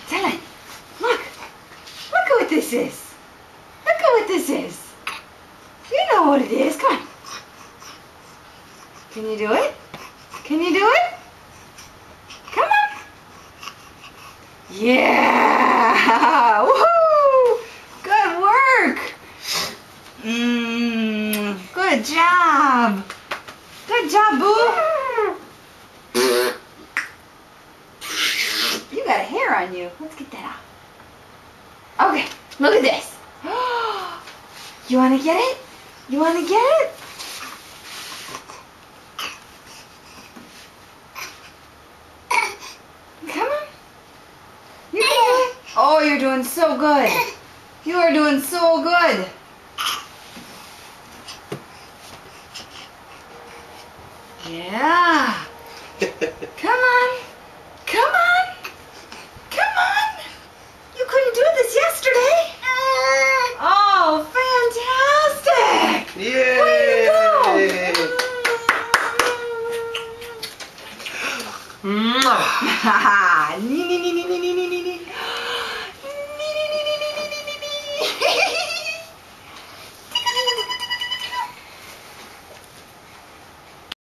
Dylan, look. Look at what this is. Look at what this is. You know what it is. Come on. Can you do it? Can you do it? Come on. Yeah. Woohoo. Good work. Good job. Good job, Boo. You got a hair on you. Let's get that off. Okay, look at this. You want to get it? You want to get it? Come on. You can do it. Oh, you're doing so good. You are doing so good. Yeah. Come on. Come on. Come on. You couldn't do this yesterday. Oh, fantastic. Yay. Way to go. Mwah. Nee, nee, nee, nee, nee, nee, nee, nee.